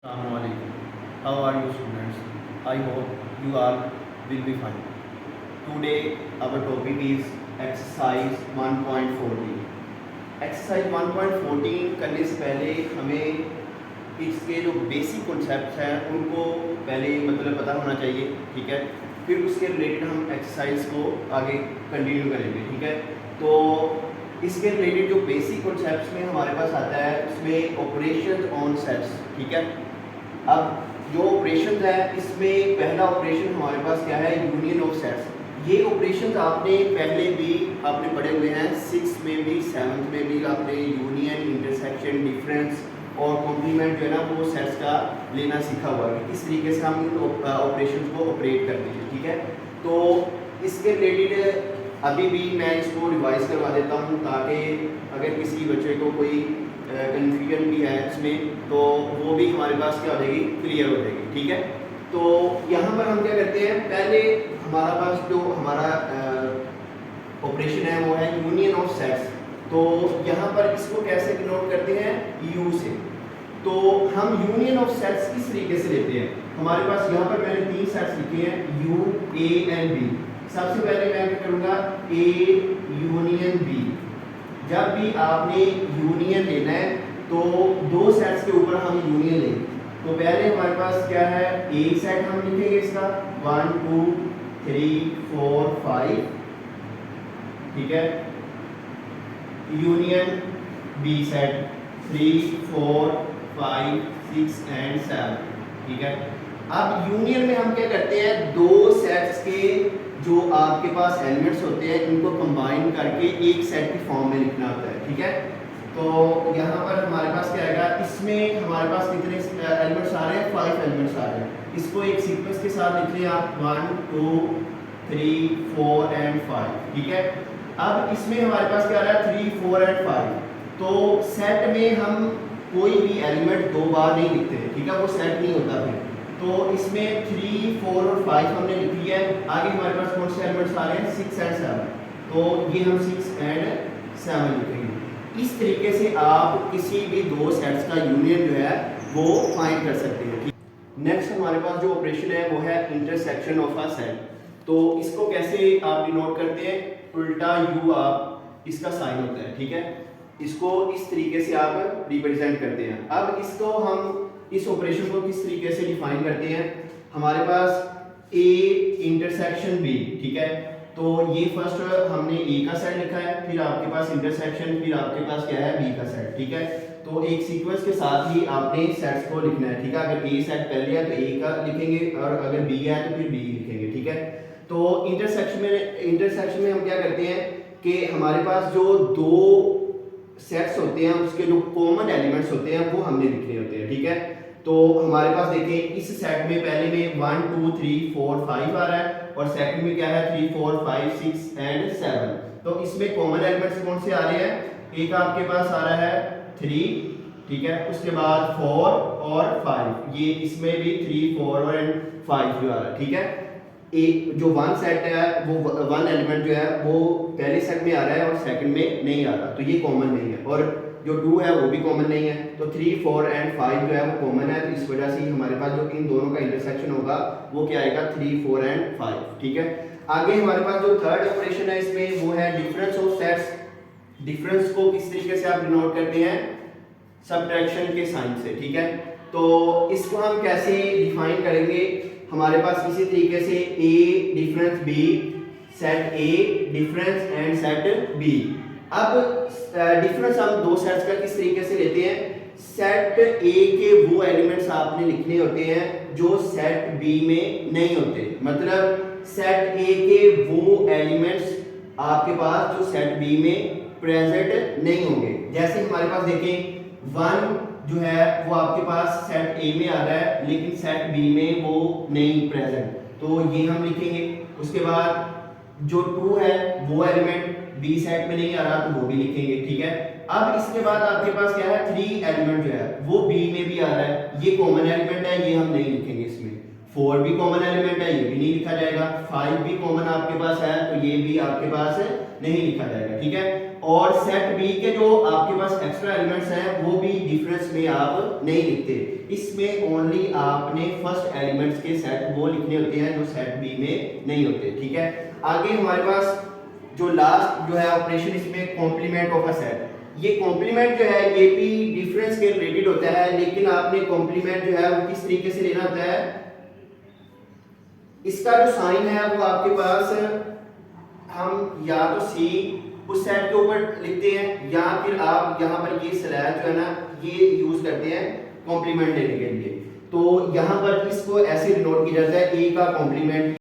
Assalamualaikum. How are you students? I hope you all will be fine. Today our topic is exercise 1.14. Exercise 1.14 करने से पहले हमें इसके जो बेसिक कॉन्सेप्ट हैं उनको पहले पता होना चाहिए, ठीक है। फिर उसके रिलेटेड हम एक्सरसाइज को आगे कंटिन्यू करेंगे, ठीक है। तो इसके रिलेटेड जो बेसिक कॉन्सेप्ट्स में हमारे पास आता है उसमें ऑपरेशन ऑन सेट्स, ठीक है। अब जो ऑपरेशन है इसमें पहला ऑपरेशन हमारे पास क्या है, यूनियन ऑफ सेट्स। ये ऑपरेशन आपने पहले भी आपने पढ़े हुए हैं, 6 में भी 7th में भी आपने यूनियन, इंटरसेक्शन, डिफरेंस और कॉम्प्लीमेंट जो है ना वो सेट्स का लेना सीखा हुआ है। इस तरीके से हम इन ऑपरेशन को ऑपरेट करते हैं, ठीक है। तो इसके रिलेटेड अभी भी मैं इसको रिवाइज करवा देता हूँ ताकि अगर किसी बच्चे को कोई कन्फ्यूजन भी है इसमें तो वो भी हमारे पास क्या हो जाएगी, क्लियर हो जाएगी, ठीक है। तो यहाँ पर हम क्या करते हैं, पहले हमारा पास जो हमारा ऑपरेशन है वो है यूनियन ऑफ सेट्स। तो यहाँ पर इसको कैसे डिनोट करते हैं, यू से। तो हम यूनियन ऑफ सेट्स किस तरीके से लेते हैं, हमारे पास यहाँ पर मैंने 3 सेट्स लिखे हैं, यू, ए एंड बी। सबसे पहले मैं क्या करूँगा, ए यूनियन बी। जब भी आपने यूनियन लेना है तो 2 सेट्स के ऊपर हम यूनियन लेंगे। तो पहले हमारे पास क्या है, ए सेट हम लिखेंगे इसका 1 2 3 4 5, ठीक है। यूनियन बी सेट 3 4 5 6 एंड 7, ठीक है। अब यूनियन में हम क्या करते हैं, 2 सेट्स के जो आपके पास एलिमेंट्स होते हैं इनको कंबाइन करके एक सेट की फॉर्म में लिखना होता है, ठीक है। तो यहाँ पर हमारे पास क्या आएगा, इसमें हमारे पास कितने एलिमेंट्स आ रहे हैं, 5 एलिमेंट्स आ रहे हैं। इसको एक सीक्वेंस के साथ लिख लें आप 1 2 3 4 एंड 5, ठीक है। अब इसमें हमारे पास क्या आ रहा है, 3 4 एंड 5। तो सेट में हम कोई भी एलिमेंट 2 बार नहीं लिखते, ठीक है, वो सेट नहीं होता फिर। तो इसमें 3 4 और 5 हमने लिख लिया है। आगे हमारे पास कौन से एलिमेंट्स आ रहे हैं, 6 एंड 7। तो ये हम 6 एंड 7 लिखेंगे। इस तरीके से आप किसी भी 2 सेट्स का यूनियन जो है वो फाइंड कर सकते हैं। नेक्स्ट हमारे पास जो ऑपरेशन है वो है इंटरसेक्शन ऑफ अ सेट। तो इसको कैसे आप डिनोट करते हैं, उल्टा यू आप इसका साइन होता है, ठीक है। इसको इस तरीके से आप रिप्रेजेंट करते हैं। अब इसको हम इस ऑपरेशन को किस तरीके से डिफाइन करते हैं, हमारे पास ए इंटरसेक्शन बी, ठीक है। तो ये फर्स्ट हमने ए का सेट लिखा है, फिर आपके पास इंटरसेक्शन, फिर आपके पास क्या है, बी का सेट, ठीक है। तो एक सीक्वेंस के साथ ही आपने सेट्स को लिखना है, ठीक है। अगर ए सेट पहले है तो ए का लिखेंगे और अगर बी है तो फिर बी लिखेंगे, ठीक है। तो इंटरसेक्शन में हम क्या करते हैं कि हमारे पास जो 2 सेट्स होते हैं उसके जो कॉमन एलिमेंट्स होते हैं वो हमने लिखने होते हैं, ठीक है। तो हमारे पास देखें इस सेट में पहले में 1 2 3 4 5 आ रहा है और सेकंड में क्या है 3 4 5 6 एंड 7। तो इसमें कॉमन एलिमेंट्स कौन से आ रहे हैं, एक आपके पास आ रहा है 3, ठीक है। उसके बाद 4 और 5, ये इसमें भी 3 4 और 5 जो आ रहा है, ठीक है। एक जो 1 सेट है वो 1 एलिमेंट जो है वो पहले सेट में आ रहा है और सेकंड में नहीं आ रहा, तो ये कॉमन नहीं है। और जो 2 है वो भी कॉमन नहीं है। तो 3 4 एंड 5 जो है वो कॉमन है, तो इस वजह से हमारे पास जो इन दोनों का इंटरसेक्शन होगा वो क्या आएगा, 3 4 एंड 5, ठीक है। आगे हमारे पास जो थर्ड ऑपरेशन है इसमें वो है डिफरेंस ऑफ सेट्स। डिफरेंस को किस तरीके से आप डिनोट करते हैं, सबट्रैक्शन के साइन से, ठीक है। तो इसको हम कैसे डिफाइन करेंगे, हमारे पास इसी तरीके से A difference B, set A difference and set B. अब डिफरेंस हम 2 सेट्स का किस तरीके से लेते हैं, सेट ए के वो एलिमेंट्स आपने लिखने होते हैं जो सेट बी में नहीं होते। मतलब सेट ए के वो एलिमेंट्स आपके पास जो सेट बी में प्रेजेंट नहीं होंगे। जैसे हमारे पास देखें 1 जो है वो आपके पास सेट ए में आ रहा है लेकिन सेट बी में वो नहीं प्रेजेंट, तो ये हम लिखेंगे। उसके बाद जो 2 है वो एलिमेंट बी सेट में नहीं आ रहा तो वो भी लिखेंगे, ठीक है। अब इसके बाद आपके पास क्या है, 3 एलिमेंट जो है वो बी में भी आ रहा है, ये कॉमन एलिमेंट है, ये हम नहीं लिखेंगे इसमें। 4 भी कॉमन एलिमेंट है, ये भी नहीं लिखा जाएगा। 5 भी कॉमन आपके पास है तो ये भी आपके पास नहीं लिखा जाएगा, ठीक है। और सेट बी के जो आपके पास एक्स्ट्रा एलिमेंट्स हैं वो भी डिफरेंस में आप नहीं लिखते, इसमें ओनली आपने फर्स्ट एलिमेंट्स के सेट वो लिखने होते हैं जो सेट बी में नहीं होते, ठीक है। आगे हमारे पास जो लास्ट जो है ऑपरेशन इसमें कॉम्प्लीमेंट ऑफ अ सेट, ये कॉम्प्लीमेंट जो है ये भी डिफरेंस के रिलेटेड होता है, लेकिन आपने कॉम्प्लीमेंट जो है वो किस तरीके से लेना होता है, इसका जो साइन है वो आपके पास हम या तो सी उस सेट के ऊपर लिखते हैं या फिर आप यहाँ पर ये स्लैश जो है ना ये यूज करते हैं कॉम्प्लीमेंट लेने के लिए। तो यहाँ पर इसको ऐसे डिनोट किया जाता है ए का कॉम्प्लीमेंट